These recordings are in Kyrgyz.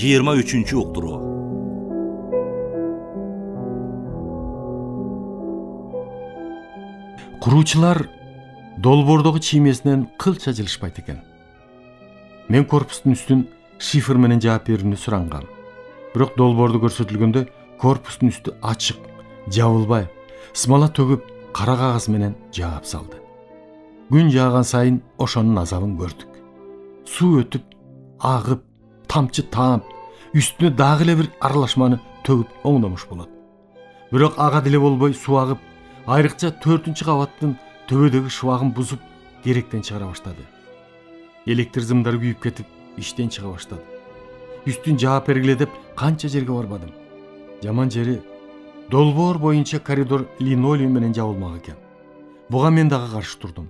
23 уктуруу. Куруучулар долбоордогу чиймесинен кылча жылышпайт экен. Мен корпустун үстүн шифр менен жаап берүүнү сурангам. Бирок долбоордо көрсөтүлгөндө корпустун үстү ачык, жабылбай, смола төгүп, кара кагаз менен жаап салды. Күн жааган сайын ошонун азабын көрдүк. Суу өтүп, агып, тамчы таап, үстүнө дагы эле бир аралашманы төгүп оңдомуш болот. Бирок ага деле болбой суу агып, айрыкча 4-кабаттын төбөдөгү шыбагын бузуп, керектен чыгара баштады. Электр зымдары күйүп кетип, иштен чыга баштады. Үстүн жаап бергиле деп канча жерге барбадым. Жаман жери долбоор боюнча коридор линолеум менен жабылмак экен. Буга мен дагы каршы турдум.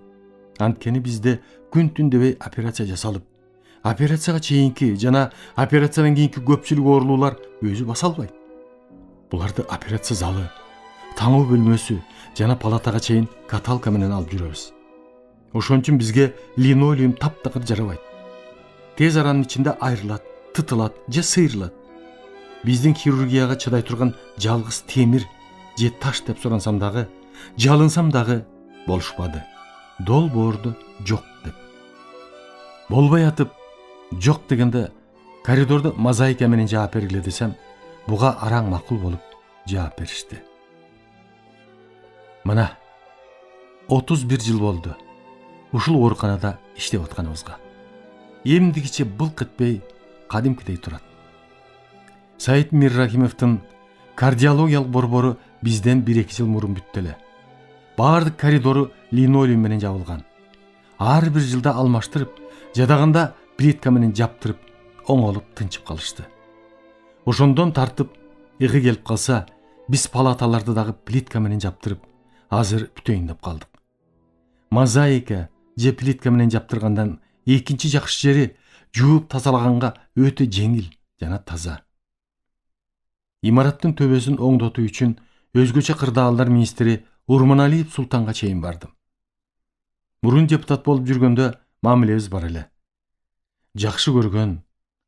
Анткени бизде күн-түн дебей операция жасалып, операцияга чейинки жана операциядан кийинки көпчүлүк оорулуулар өзү баса албайт. Буларды операция залы, таңуу бөлмөсү жана палатага чейин каталка менен алып жүрөбүз. Ошон үчүн бизге линолеум таптакыр жарабайт. Тез аранын ичинде айрылат, тытылат же сыйрылат. Биздин хирургияга чыдай турган жалгыз темир же таш деп сурансам дагы, жалынсам дагы болушпады. Долбоорду жок деп. Болбой атып, жок дегенде коридорду мозаика менен жаап бергиле десем, буга араң макул болуп жаап беришти. Мына 31 жыл болду. Ушул ооруканада иштеп атканыбызга. Эмдигиче былк этпей, кадимкидей турат. Саид Миррахимовдун кардиологиялык борбору бизден 1-2 жыл мурун бүттү эле. Баардык коридору линолеум менен жабылган. Ар бир жылда алмаштырып, жадаганда плитка менен жаптырып, оңолуп тынчып калышты. Ошондон тартып, ыгы келип калса, биз палаталарды дагы плитка менен жаптырып, азыр бүтөйүн деп калдык. Мозаика же плитка менен жаптыргандан экинчи жакшы жери жууп тазалаганга өтө жеңил жана таза. Имараттын төбөсүн оңдотуу үчүн өзгөчө кырдаалдар министри Урманалиев Султанга чейин бардым. Мурун депутат болуп жүргөндө мамилебиз бар эле. Жакшы көргөн,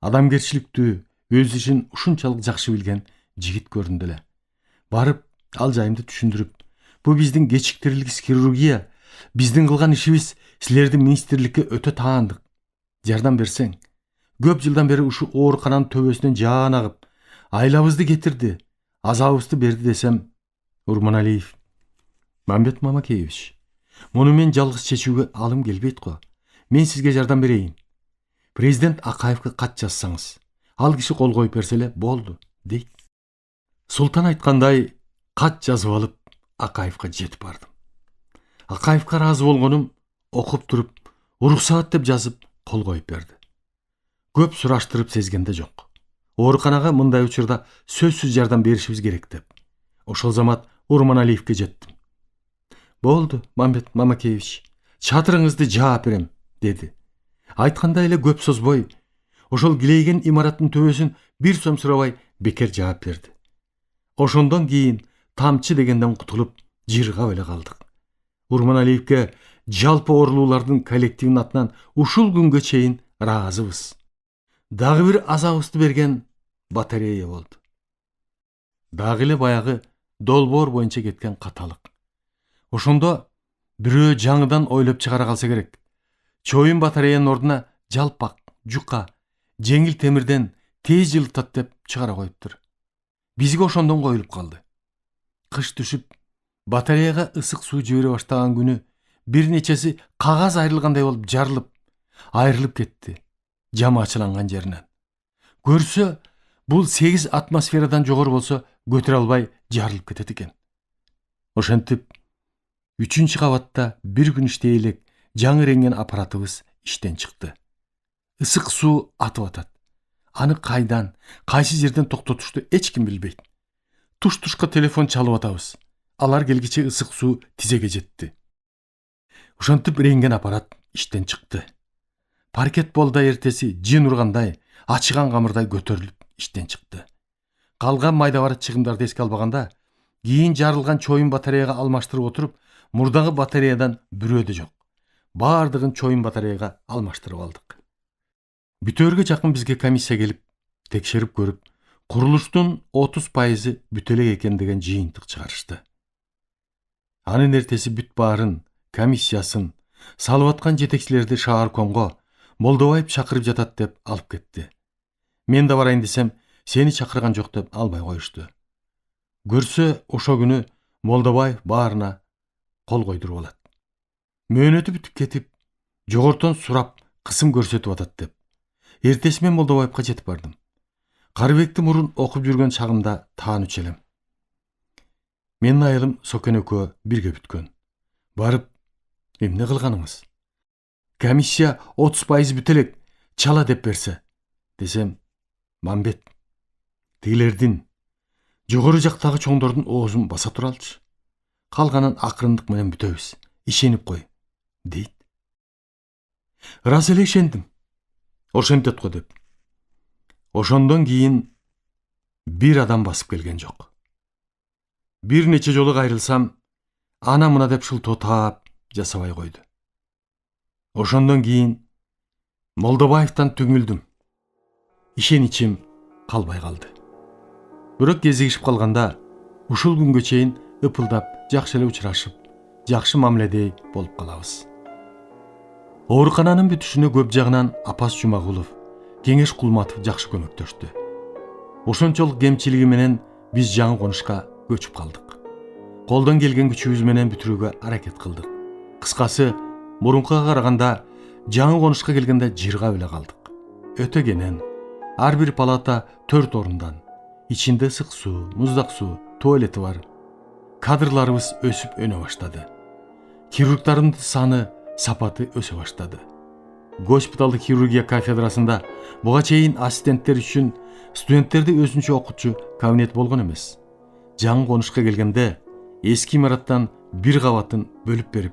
адамгерчиликтүү, өз ишин ушунчалык жакшы билген жигит көрүндү эле. Барып, ал жайымды түшүндүрүп, бу биздин кечиктирилгис хирургия, биздин кылган ишибиз силердин министрликке өтө таандык. Жардам берсең, көп жылдан бери ушу оорукананын төбөсүнөн жаан агып, айлабызды кетирди, азабыбызды берди десем, Урманалиев: Мамбет Мамакеевич, муну мен жалгыз чечүүгө алым келбейт го. Мен сизге жардам берейин. Президент Акаевге кат жазсаңыз, ал киши кол коюп берсе эле болду, дейт. Султан айткандай, кат жазып алып, Акаевга жетип бардым. Акаевга ыраазы болгонум, окуп туруп, уруксаат деп жазып, кол коюп берди. Көп сураштырып сезгенде жок. Ооруканага мындай учурда сөзсүз жардам беришибиз керек деп. Ошол замат Урманалиевге жеттим. Болду, Мамбет Мамакеевич, чатырыңызды жаап берем, деди. Айткандай эле көп созбой, ошол килейген имараттын төбөсүн 1 сом сурабай бекер жаап берди. Ошондон кийин тамчы дегенден кутулуп, жыргап эле калдык. Урманалиевге жалпы оорулуулардын коллективинин атынан ушул күнгө чейин ыраазыбыз. Дагы бир азабыбызды берген батарея болду. Дагы эле баягы долбоор боюнча кеткен каталык. Ошондо бирөө жаңыдан ойлоп чыгара калса керек. Чоюн батареянын ордуна жалпак, жука, жеңил темирден тез жылытат деп чыгара коюптур. Бизге ошондон коюлуп калды. Кыш түшүп, батареяга ысык суу жибере баштаган күнү бир нечеси кагаз айрылгандай болуп жарылып, айрылып кетти жамы ачыланган жеринен. Көрсө, бул 8 атмосферадан жогору болсо көтөрө албай жарылып кетет экен. Ошентип 3-кабатта бир күн иштей элек жаңы реңген аппаратыбыз иштен чыкты. Ысык суу атып атат. Аны кайдан, кайсы жерден токтотушту эч ким билбейт. Туш-тушка телефон чалып атабыз. Алар келгиче ысык суу тизеге жетти. Ошентип реңген аппарат иштен чыкты. Паркет болда эртеси жин ургандай, ачыган камырдай көтөрүлүп иштен чыкты. Калган майда бар чыгымдарды эске албаганда, кийин жарылган чоюн батареяга алмаштырып отуруп, мурдагы батареядан бирөө да жок. Баардыгын чоюн батареяга алмаштырып алдык. Бүтөөргө жакын бизге комиссия келип, текшерип көрүп, курулуштун 30% бүтелек экен деген жыйынтык чыгарышты. Анын эртеси бүт баарын, комиссиясын, салып аткан жетекчилерди шааркомго Молдобаев чакырып жатат деп алып кетти. Мен да барайын десем, сени чакырган жок деп албай коюшту. Көрсө, ошо күнү Молдобаев баарына кол койдуруп алат. Мөөнөтү бүтүп кетип, жогортон сурап, кысым көрсөтүп атат деп. Эртеси мен Молдобаевка жетип бардым. Карыбекти мурун окуп жүргөн чагымда таанычу элем. Менин айылым Сокен экөө бирге бүткөн. Барып, эмне кылганыңыз? Комиссия 30% бүтелек чала деп берсе, десем, Мамбет, тигилердин, жогору жактагы чоңдордун оозун баса туралчы. Калганын акырындык менен бүтөбүз, ишенип кой, дейт. Ырас эле ишендим. Ошентет го деп. Ошондон кийин бир адам басып келген жок. Бир нече жолу кайрылсам, ана мына деп шылтоо таап жасабай койду. Ошондон кийин Молдобаевтан түңүлдүм. Ишеничим калбай калды. Бирок кезигишип калганда, ушул күнгө чейин ыпылдап, жакшы эле учурашып, жакшы мамиледей болуп калабыз. Оорукананын бүтүшүнө көп жагынан Апас Жумагулов, Кеңеш Кулматов жакшы көмөктөштү. Ошончолук кемчилиги менен биз жаңы конушка көчүп калдык. Колдон келген күчүбүз менен бүтүрүүгө аракет кылдык. Кыскасы, мурункуга караганда жаңы конушка келгенде жыргап эле калдык. Өтө кенен, ар бир палата 4 орундан, ичинде ысык суу, муздак суу, туалети бар. Кадрларыбыз өсүп өнө баштады. Хирургтардын саны, сапаты өсө баштады. Госпиталдык хирургия кафедрасында буга чейин ассистенттер үчүн студенттерди өзүнчө окутчу кабинет болгон эмес. Жаңы конушка келгенде эски имараттан бир кабатын бөлүп берип,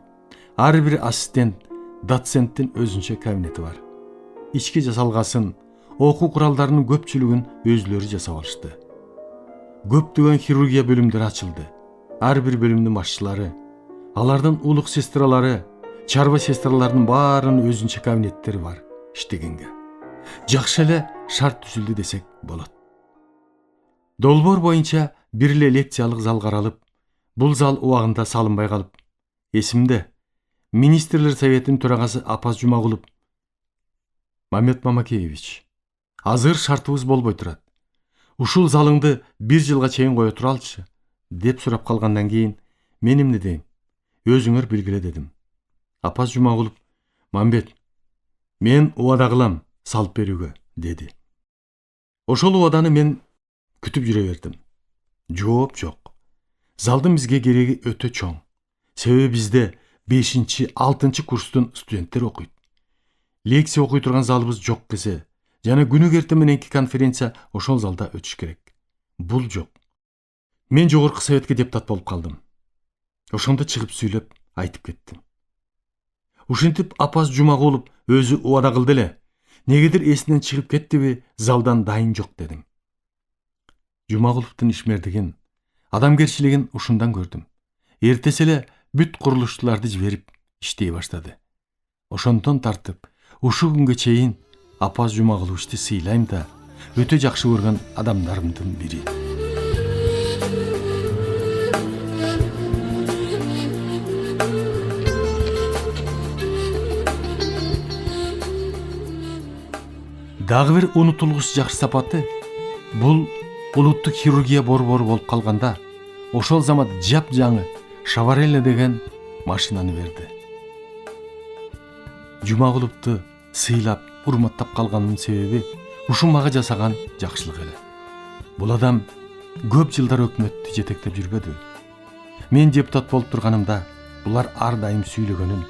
ар бир ассистент, доценттин өзүнчө кабинети бар. Ички жасалгасын, окуу куралдарынын көпчүлүгүн өзүлөрү жасап алышты. Көптөгөн хирургия бөлүмдөрү ачылды. Ар бир бөлүмдүн башчылары, алардын улук сестралары, чарба сестраларынын баарынын өзүнчө кабинеттери бар иштегенге. Жакшы эле шарт түзүлдү десек болот. Долбоор боюнча бир эле лекциялык зал каралып, бул зал убагында салынбай калып, эсимде, министрлер советинин төрагасы Апас Жумагулов: Мамет Мамакеевич, азыр шартыбыз болбой турат. Ушул залыңды 1 жылга чейин кое туралчы, деп сурап калгандан кийин, мен эмне дейм? Өзүңөр билгиле дедим. Апас Жумагулов: Мамбет, мен убада кылам салып берүүгө, деди. Ошол убаданы мен күтүп жүрө бердим. Жооп жок. Залдын бизге кереги өтө чоң. Себеби бизде 5-6 курстун студенттери окуйт. Лекция окуй турган залыбыз жок десе, жана күнү эртең мененки конференция ошол залда өтүш керек. Бул жок. Мен жогорку советке депутат болуп калдым. Ошондо чыгып сүйлөп айтып кеттим. Ушинтип Апас Жумагулов өзү убада кылды эле. Негедир эсинен чыгып кеттиби, залдан дайын жок дедим. Жумагуловдун ишмердигин, адамгерчилигин ушундан көрдүм. Эртеси эле бүт курулуштууларды жиберип иштей баштады. Ошондон тартып, ушул күнгө чейин Апас Жумагуловду сыйлайм да, өтө жакшы көргөн адамдарымдын бири. Дагы бир унутулгус жакшы сапаты бул улуттук хирургия борбору болуп калганда, ошол замат жап-жаңы Шаварелле деген машинаны берди. Жумагуловду сыйлап, урматтап калганымдын себеби ушул мага жасаган жакшылык эле. Бул адам көп жылдар өкмөттү жетектеп жүрбөдү. Мен депутат болуп турганымда булар ар дайым сүйлөгөнүн,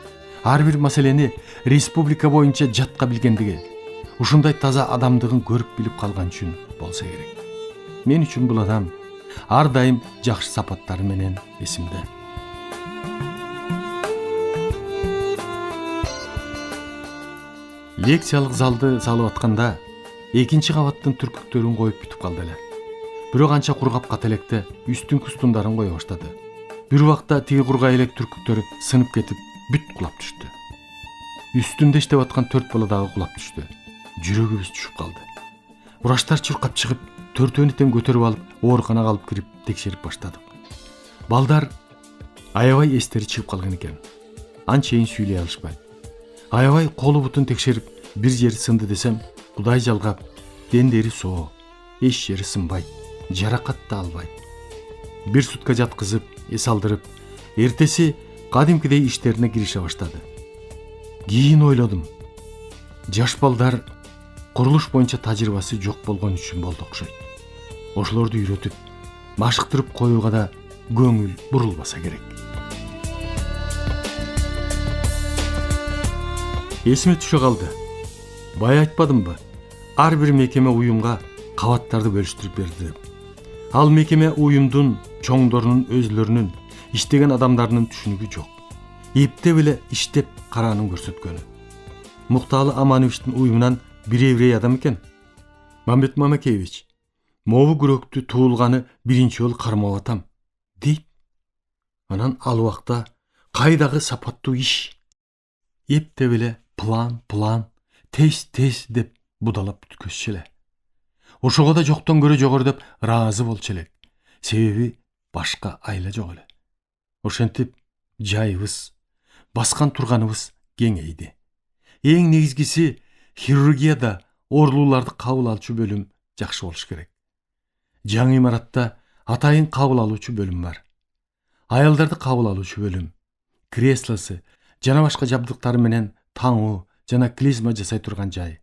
ар бир маселени республика боюнча жатка билгендиги, ушундай таза адамдыгын көрүп билип калган үчүн болсо керек. Мен үчүн бул адам ар дайым жакшы сапаттары менен эсимде. Лекциялык залды салып атканда 2 кабаттын түркүктөрүн коюп бүтүп калды эле. Бирок анча кургап ката электе үстүңкү стундарын кое баштады. Бир убакта тиги кургай элек түркүктөр сынып кетип, бүт кулап түштү. Үстүндө иштеп аткан 4 бала дагы кулап түштү. Жүрөгүбүз түшүп калды. Врачтар чуркап чыгып, төртөөнү тең көтөрүп алып, ооруканага алып кирип текшерип баштадык. Балдар аябай эстери чыгып калган экен. Анчейин сүйлөй алышпайт. Аябай колу бутун текшерип, бир жери сынды десем, Кудай жалгап, дендери соо, эч жери сынбайт, жаракат да албайт. Бир сутка жаткызып, эс алдырып, эртеси кадимкидей иштерине кирише баштады. Кийин ойлодум. Жаш балдар курулуш боюнча тажрыйбасы жок болгон үчүн болду окшойт. Ошолорду үйрөтүп, машыктырып коюуга да көңүл бурулбаса керек. Эсиме түшө калды. Бая айтпадымбы? Ар бир мекеме уюмга кабаттарды бөлүштүрүп берди деп. Ал мекеме уюмдун чоңдорунун өзлөрүнүн иштеген адамдарынын түшүнүгү жок. Эптеп эле иштеп караанын көрсөткөнү. Мукталы Амановичтин уюмунан бир еврей адам экен. Мамбет Мамакеевич, могу күрөктү туулганы биринчи жолу кармап атам, дейт. Анан ал убакта кайдагы сапаттуу иш? Эптеп эле план, тез деп будалап бүткөзчү эле. Ошого да жоктон көрө жогору деп ыраазы болчу элек. Себеби башка айла жок эле. Ошентип жайыбыз, баскан турганыбыз кеңейди. Эң негизгиси хирургияда оорулууларды кабыл алчу бөлүм жакшы болуш керек. Жаңы имаратта атайын кабыл алуучу бөлүм бар. Аялдарды кабыл алуучу бөлүм, креслосы жана башка жабдыктары менен таңуу жана клизма жасай турган жай,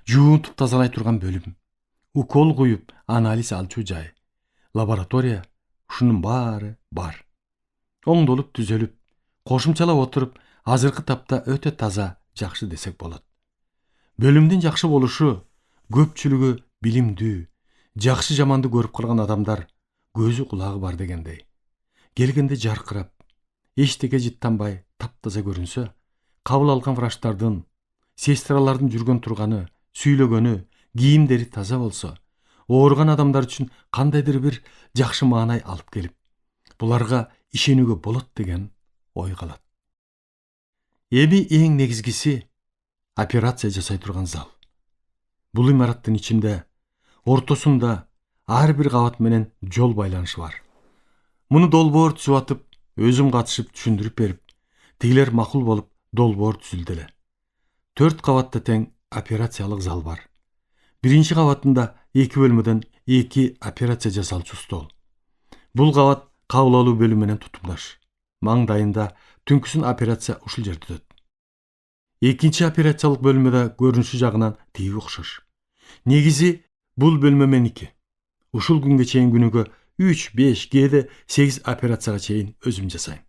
жуунтуп тазалай турган бөлүм, укол куюп анализ алчу жай, лаборатория, ушунун баары бар. Оңдолуп түзөлүп, кошумчалап отуруп, азыркы тапта өтө таза, жакшы десек болот. Бөлүмдүн жакшы болушу көпчүлүгү билимдүү, жакшы жаманды көрүп калган адамдар, көзү кулагы бар дегендей. Келгенде жаркырап, эчтеке жыттанбай таптаза көрүнсө, кабыл алган врачтардын, сестралардын жүргөн турганы, сүйлөгөнү, кийимдери таза болсо, ооруган адамдар үчүн кандайдыр бир жакшы маанай алып келип, буларга ишенүүгө болот деген ой калат. Эми эң негизгиси операция жасай турган зал. Бул имараттын ичинде, ортосунда ар бир кабат менен жол байланышы бар. Муну долбоор түзүп атып, өзүм катышып түшүндүрүп берип, тигилер макул болуп долбоор түзүлдү эле. 4 кабатта тең операциялык зал бар. Биринчи кабатында 2 бөлмөдөн 2 операция жасалчу стол. Бул кабат кабыл алуу бөлүмү менен тутумдаш. Маңдайында түнкүсүн операция ушул жерде өтөт. Экинчи операциялык бөлмөдө көрүнүшү жагынан тиги окшош. Негизи бул бөлмө меники. Ушул күнгө чейин күнүгө 3, 5, кээде 8 операцияга чейин өзүм жасайм.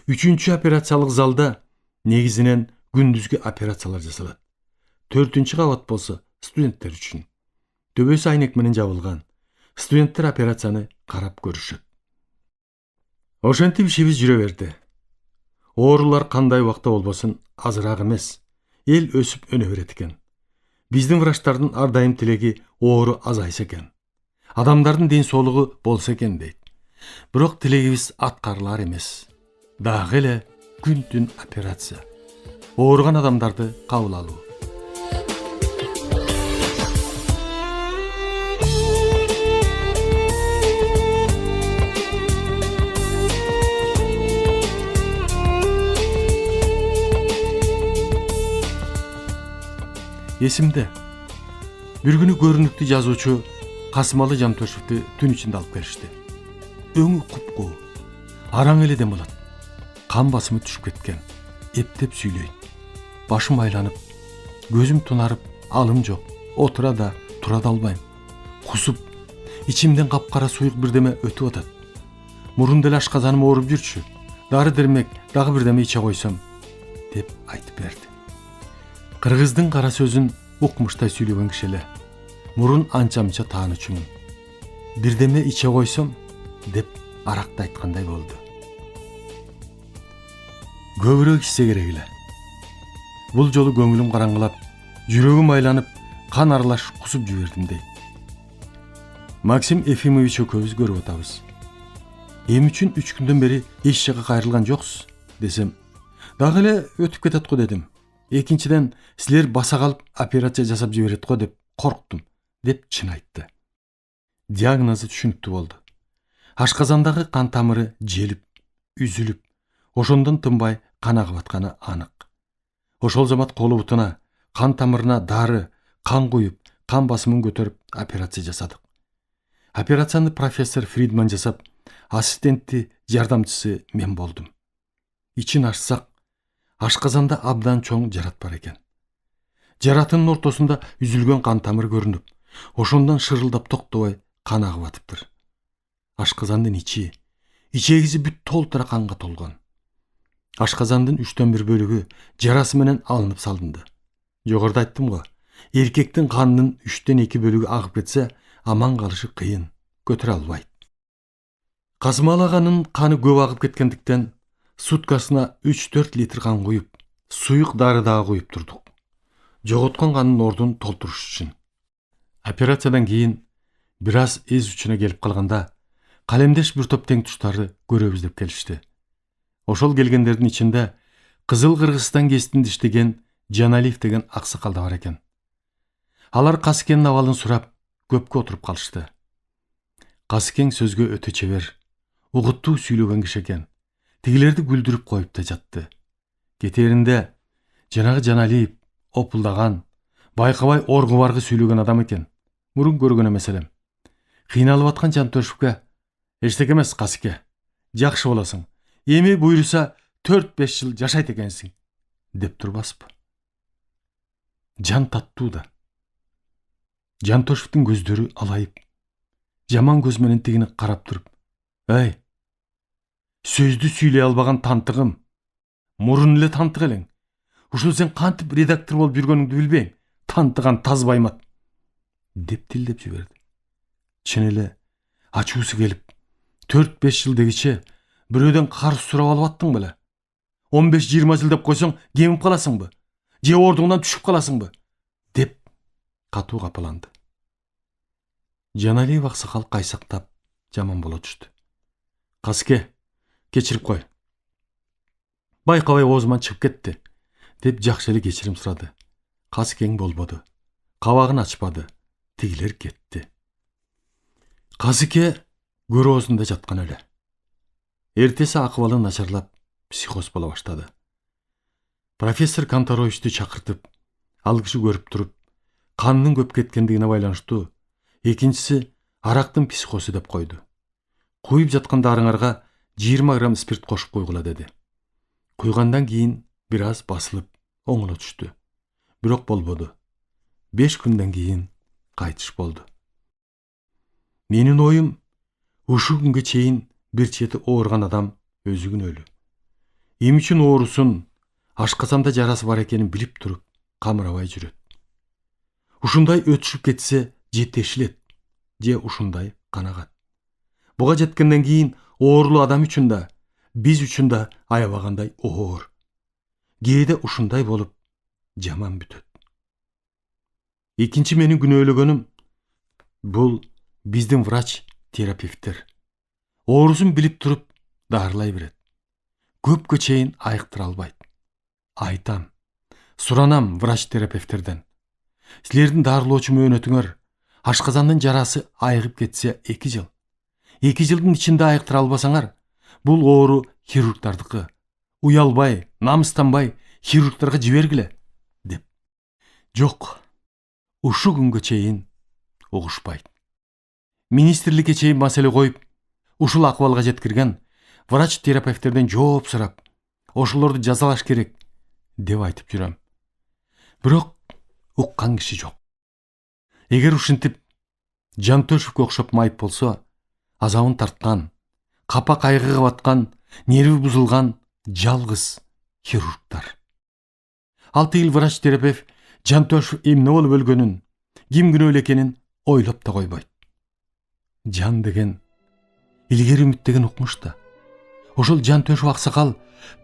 Үчүнчү операциялык залда негизинен күндүзгү операциялар жасалат. 4-чү кабат болсо студенттер үчүн. Төбөсү айнек менен жабылган. Студенттер операцияны карап көрүшөт. Ошентип ишибиз жүрө берди. Оорулар кандай убакта болбосун азыраак эмес, эл өсүп өнө берет экен. Биздин врачтардын ар дайым тилеги оору азайса экен. Адамдардын ден соолугу болсо экен дейт. Бирок тилегибиз аткарылар эмес. Дагы эле күн-түн операция. Ооруган адамдарды кабыл алуу. Эсимде. Бир күнү көрүнүктүү жазуучу Касымалы Жантөшевди түн ичинде алып келишти. Өңү купкуу, араң эле дем алат. Кан басымы түшүп кеткен. Эптеп сүйлөйт. Башым айланып, көзүм тунарып, алым жок. Отура да, тура да албайм. Кусуп, ичимден капкара суюк бирдеме өтүп атат. Мурун деле ашказаным ооруп жүрчү. Дары дермек, дагы бирдеме иче койсом, деп айтып берди. Кыргыздын кара сөзүн укмуштай сүйлөгөн киши эле. Мурун анча-мынча таанычумун. Бирдеме иче койсом, деп аракта айткандай болду. Көбүрөөк ичсе керек эле. Бул жолу көңүлүм караңгылап, жүрөгүм айланып, кан аралаш кусуп жибердим дейт. Максим Ефимович экөөбүз көрүп атабыз. Эми үчүн 3 күндөн бери эч жака кайрылган жоксуз, десем, дагы эле өтүп кетет го дедим. Экинчиден, силер баса калып операция жасап жиберет го деп корктум. деп чын айтты. Диагнозы түшүнүктүү болду. Ашказандагы кан тамыры желип, үзүлүп, ошондон тынбай кан агып атканы анык. Ошол замат колу бутуна, кан тамырына дары, кан куюп, кан басымын көтөрүп операция жасадык. Операцияны профессор Фридман жасап, ассистенти жардамчысы мен болдум. Ичин ачсак, ашказанда абдан чоң жарат бар экен. Жаратынын ортосунда үзүлгөн кан тамыр көрүнүп, ошондон шырылдап токтобой кан агып атыптыр. Ашказандын ичегизи бүт толтура канга толгон. Ашказандын 1/3 бөлүгү жарасы менен алынып салынды. Жогоруда айттым го, эркектин канынын 2/3 бөлүгү агып кетсе, аман калышы кыйын, көтөрө албайт. Казмалаганын каны көп агып кеткендиктен суткасына 3-4 литр кан куюп, суюк дары дагы куюп турдук. Жоготкон канын ордун толтуруш үчүн. Операциядан кийин бир аз эз үчүнө келип калганда, калемдеш бир топ тең туштарды көрөбүз деп келишти. Ошол келгендердин ичинде Кызыл Кыргызстан гезитинде иштеген Жаналиев деген аксакал да бар экен. Алар Касыкенин абалын сурап, көпкө отуруп калышты. Касыкен сөзгө өтө чебер, угуттуу сүйлөгөн киши экен. Тигилерди күлдүрүп коюп да жатты. Кетээринде жанагы Жаналиев опулдаган, байкабай оргу баргы сүйлөгөн адам экен. Мурун көргөн эмес элем. Кыйналып аткан Жантөшевкө: "Эчтеке эмес, Касыке. Жакшы болосуң. Эми буйруса 4-5 жыл жашайт экенсиң", деп турбаспы. Жан таттуу да. Жантөшевдин көздөрү алайып, жаман көз менен тигини карап туруп: "Эй, сөздү сүйлөй албаган тантыгым. Мурун эле тантык элең. Ушул сен кантип редактор болуп жүргөнүңдү билбейм, тантыган тазбаймат", деп тилдеп жиберди. Чын эле ачуусу келип, 4-5 жыл дегиче бирөөдөн карыз сурап алып аттың беле? 15-20 жыл деп койсоң, кемип каласыңбы? Же ордуңдан түшүп каласыңбы? Деп катуу капаланды. Жаналиев аксакал кайсактап жаман боло түштү. "Касыке, кечирип кой. Байкабай оозуман чыгып кетти", деп жакшы эле кечирим сурады. Касыкең болбоду. Кабагын ачпады. Тигилер кетти. Касыке көрөзүндө жаткан эле. Эртеси акыбалы начарлап, психоз боло баштады. Профессор Канторовичти чакыртып, ал киши көрүп туруп, канынын көп кеткендигине байланыштуу, экинчиси арактын психозу деп койду. Куюп жаткан дарыңарга 20 грамм спирт кошуп койгула деди. Куйгандан кийин бир аз басылып, оңоло түштү. Бирок болбоду. 5 күндөн кийин кайтыш болду. Менин оюм, ушул күнгө чейин бир чети ооруган адам өзү күнөөлүү. Эми үчүн оорусун, ашказанда жарасы бар экенин билип туруп, камырабай жүрөт. Ушундай өтүшүп кетсе, же тешилет, же ушундай канагат. Буга жеткенден кийин оорулуу адам үчүн да, биз үчүн да аябагандай оор. Кээде ушундай болуп, жаман бүтөт. Экинчи менин күнөөлөгөнүм бул биздин врач-терапевттер. Оорусун билип туруп, дарылай берет. Көпкө чейин айыктыра албайт. Айтам, суранам врач-терапевттерден: "Силердин дарылоочу мөөнөтүңөр ашказандын жарасы айыгып кетсе 2 жыл. 2 жылдын ичинде айыктыра албасаңар, бул оору хирургтардыкы. Уялбай, намыстанбай хирургтарга жибергиле", деп. Жок, ушу күнгө чейин угушпайт. Министрликке чейин маселе коюп, ушул акыбалга жеткирген врач-терапевттерден жооп сурап, ошолорду жазалаш керек деп айтып жүрөм. Бирок уккан киши жок. Эгер ушинтип Жантөшевкө окшоп майып болсо, азабын тарткан, капа кайгыга баткан, нерви бузулган жалгыз хирургтар. Ал тигил врач-терапевт Жантөшев эмне болуп өлгөнүн, ким күнөөлүү экенин ойлоп да койбойт. Жан деген, илгери үмүттеген укмуш да. Ошол Жантөшев аксакал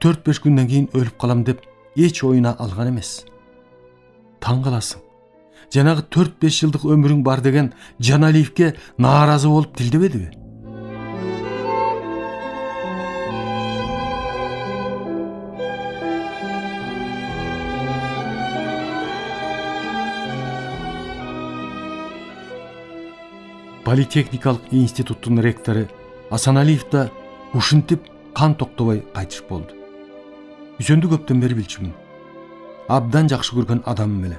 4-5 күндөн кийин өлүп калам деп эч оюна алган эмес. Таң каласың. Жанагы 4-5 жылдык өмүрүң бар деген Жаналиевке нааразы болуп тилдебедиби? Политехникалык институттун ректору Асаналиев да ушинтип кан токтобой кайтыш болду. Үсөндү көптөн бери билчүмүн. Абдан жакшы көргөн адамым эле.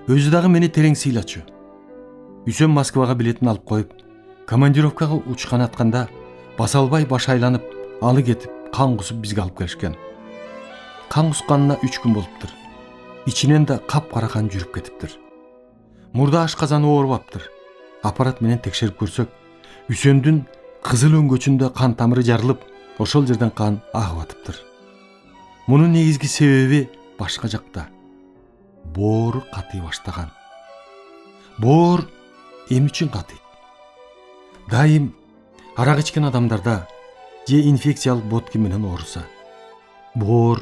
Өзү дагы мени терең сыйлачу. Үсөн Москвага билетин алып коюп, командировкага учкан атканда баса албай баш айланып, алы кетип, кан кусуп бизге алып келишкен. Кан кусканына 3 күн болуптур. Ичинен да капкара кан жүрүп кетиптир. Мурда ашказаны оорубаптыр. Аппарат менен текшерип көрсөк, Үсөндүн кызыл өңгөчүндө кан тамыры жарылып, ошол жерден кан агып атыптыр. Мунун негизги себеби башка жакта. Боору катый баштаган. Боор эмне үчүн катыйт? Дайым арак ичкен адамдарда же инфекциялык ботки менен ооруса, боор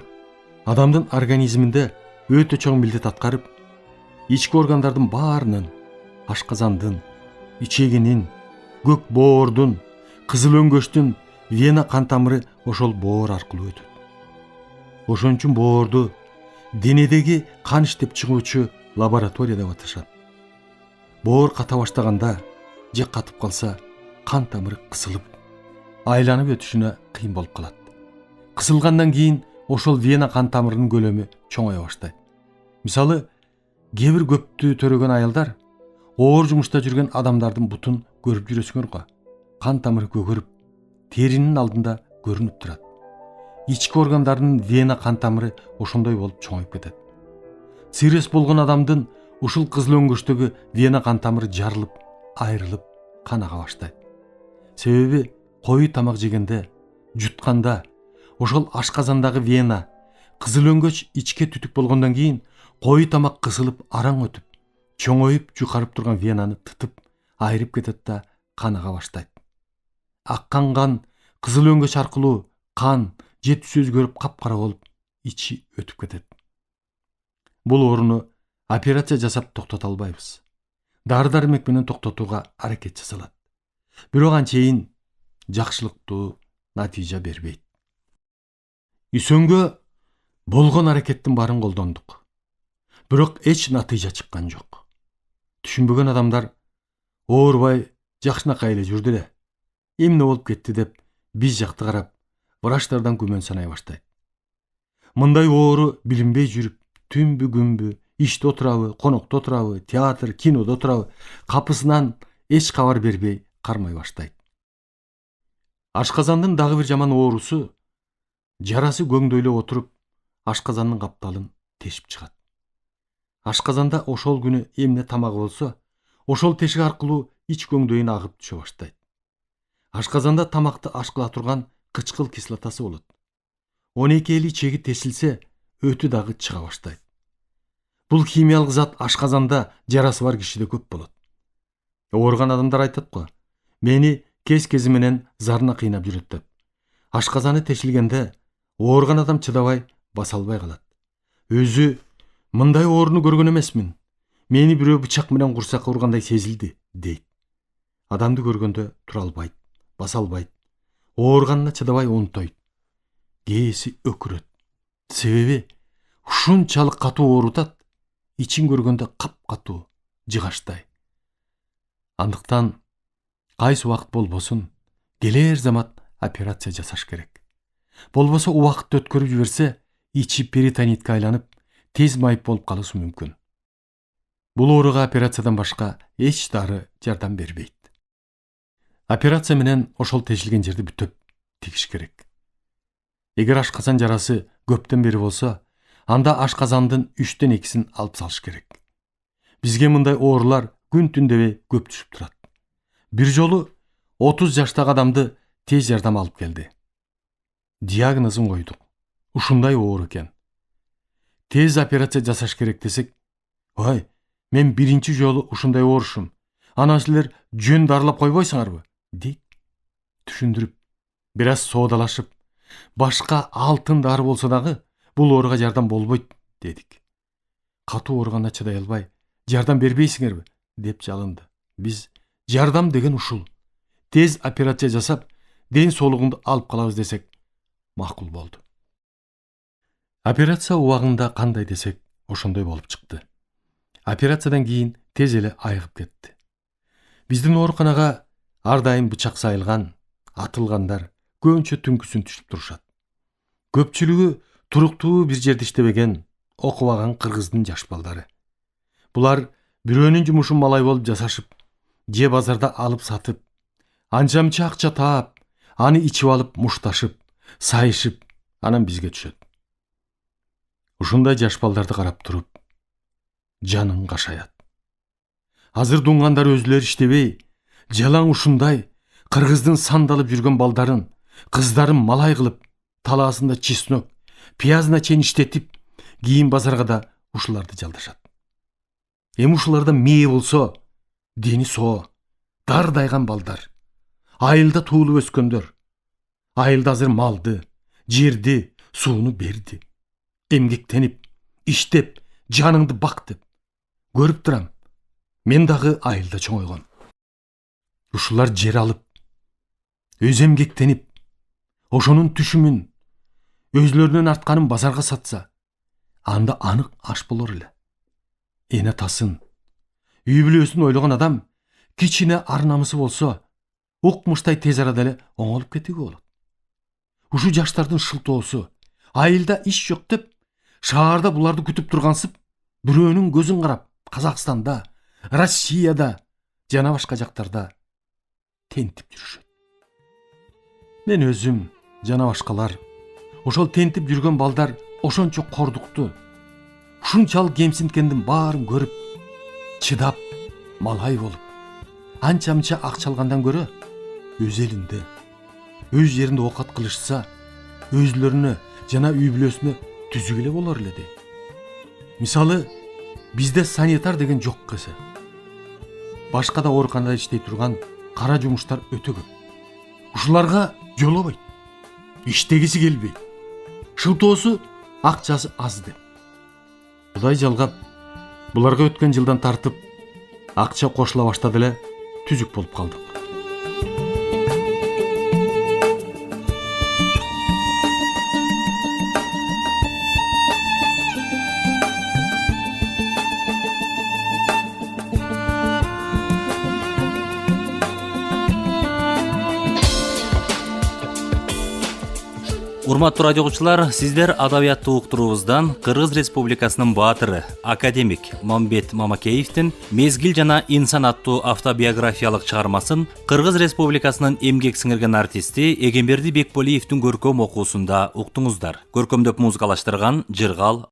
адамдын организминде өтө чоң милдет аткарып, ички органдардын баарынын, ашказандын, ичегинин, көк боордун, кызыл өңгөчтүн вена кан тамыры ошол боор аркылуу өтөт. Ошон үчүн боорду денедеги кан иштеп чыгуучу лаборатория деп аташат. Боор ката баштаганда же катып калса, кан тамыры кысылып, айланып өтүшүнө кыйын болуп калат. Кысылгандан кийин ошол вена кан тамырынын көлөмү чоңое баштайт. Мисалы, кээ бир көптү төрөгөн аялдар оор жумушта жүргөн адамдардын бутун көрүп жүрөсүңөр го. Кан тамыры көгөрүп, теринин алдында көрүнүп турат. Ички органдардын вена кан тамыры ошондой болуп чоңоюп кетет. Цирроз болгон адамдын ушул кызыл өңгөчтөгү вена кан тамыры жарылып, айрылып, кан ага баштайт. Себеби кою тамак жегенде, жутканда, ошол ашказандагы вена, кызыл өңгөч ичке түтүк болгондон кийин кою тамак кысылып, араң өтүп, чоңоюп, жукарып турган венаны тытып, айрып кетет да кан ага баштайт. Аккан кан кызыл өңгөч аркылуу кан же түсү өзгөрүп капкара болуп, ичи өтүп кетет. Бул ооруну операция жасап токтото албайбыз. Дары-дармек менен токтотууга аракет жасалат. Бирок анчейин жакшылыктуу натыйжа бербейт. Үсөнгө болгон аракеттин баарын колдондук. Бирок эч натыйжа чыккан жок. Түшүнбөгөн адамдар оорубай жакшынакай эле жүрдү эле. Эмне болуп кетти деп биз жакты карап, врачтардан күмөн санай баштайт. Мындай оору билинбей жүрүп, түнбү күнбү иште отурабы, конокто отурабы, театр, кинодо отурабы, капысынан эч кабар бербей кармай баштайт. Ашказандын дагы бир жаман оорусу жарасы көңдөйлөп отуруп, ашказандын капталын тешип чыгат. Ашказанда ошол күнү эмне тамагы болсо, ошол тешик аркылуу ич көңдөйүнө агып түшө баштайт. Ашказанда тамакты ашкыла турган кычкыл кислотасы болот. 12 эли чеги тесилсе, өтү дагы чыга баштайт. Бул химиялык зат ашказанда жарасы бар кишиде көп болот. Ооруган адамдар айтат го, мени кез-кези менен зарына кыйнап жүрөт деп. Ашказаны тешилгенде ооруган адам чыдабай, баса албай калат. Өзү мындай ооруну көргөн эмесмин. Мени бирөө бычак менен курсакка ургандай сезилди, дейт. Адамды көргөндө тура албайт, баса албайт. Ооруганына чыдабай унтойт. Кээси өкүрөт. Себеби ушунчалык катуу оорутат, ичин көргөндө кап-катуу, жыгаштай. Андыктан кайсы убакыт болбосун, келер замат операция жасаш керек. Болбосо убакытты өткөрүп жиберсе, ичи перитонитке айланып, тез майып болуп калышы мүмкүн. Бул ооруга операциядан башка эч дары жардам бербейт. Операция менен ошол тешилген жерди бүтөп тигиш керек. Эгер ашказан жарасы көптөн бери болсо, анда ашказандын 3тен 2син алып салыш керек. Бизге мындай оорулар күн-түн дебей көп түшүп турат. Бир жолу 30 жаштагы адамды тез жардам алып келди. Диагнозун койдук. Ушундай оору экен. Тез операция жасаш керек десек, ой, мен биринчи жолу ушундай оорушум. Анан силер жөн дарылап койбойсуңарбы? Дейт. Түшүндүрүп, бир аз соодалашып, башка алтын дары болсо дагы бул ооруга жардам болбойт, дедик. Катуу ооругана чыдай албай, жардам бербейсиңерби? Деп жалынды. Биз жардам деген ушул. Тез операция жасап, ден соолугуңду алып калабыз десек, макул болду. Операция убагында кандай десек, ошондой болуп чыкты. Операциядан кийин тез эле айыгып кетти. Биздин ооруканага ар дайым бычак сайылган, атылгандар көбүнчө түнкүсүн түшүп турушат. Көпчүлүгү туруктуу бир жерде иштебеген, окубаган кыргыздын жаш балдары. Булар бирөөнүн жумушун малай болуп жасашып, же базарда алып сатып, анча-мынча акча таап, аны ичип алып мушташып, сайышып, анан бизге түшөт. Ушундай жаш балдарды карап туруп, жаның кашаят. Азыр дуңгандар өзүлөрү иштебей, жалаң ушундай кыргыздын сандалып жүргөн балдарын, кыздарын малай кылып, талаасында чеснок, пиязына чейин иштетип, кийин базарга да ушуларды жалдашат. Эми ушуларда мээ болсо, дени соо, дардайган балдар, айылда туулуп өскөндөр. Айылда азыр малды, жерди, сууну берди. Эмгектенип, иштеп, жаныңды бак деп. Көрүп турам, мен дагы айылда чоңойгом. Ушулар жер алып, өз эмгектенип, ошонун түшүмүн, өзлөрүнүн артканын базарга сатса, анда анык аш болор эле. Эне тасын, үй бүлөсүн ойлогон адам кичине ар намысы болсо, укмуштай тез арада эле оңолуп кетүүгө болот. Ушу жаштардын шылтоосу, айылда иш жок деп, шаарда буларды күтүп тургансып, бирөөнүн көзүн карап, Казакстанда, Россияда жана башка жактарда тентип жүрүшөт. Мен өзүм жана башкалар ошол тентип жүргөн балдар ошончо кордукту, ушунчалык кемсинткендин баарын көрүп, чыдап, малай болуп, анча-мынча акча алгандан көрө, өз элинде, өз жеринде оокат кылышса, өзлөрүнө жана үй бүлөсүнө түзүк эле болор эле дейт. Мисалы, бизде санитар деген жок кесе. Башка да ооруканада иштей турган кара жумуштар өтө көп. Ушуларга жолобойт, иштегиси келбейт. Шылтоосу, акчасы аз деп. Кудай жалгап, буларга өткөн жылдан тартып, акча кошула баштады эле, түзүк болуп калдык. Урматтуу радио угуучулар, сиздер адабияттуу уктуруубуздан Кыргыз Республикасынын баатыры, академик Мамбет Мамакеевдин «Мезгил жана инсан» аттуу автобиографиялык чыгармасын Кыргыз Республикасынын эмгек сиңирген артисти Эгемберди Бекболиевдин көркөм окуусунда уктуңуздар. Көркөмдөп музыкалаштырган Жыргал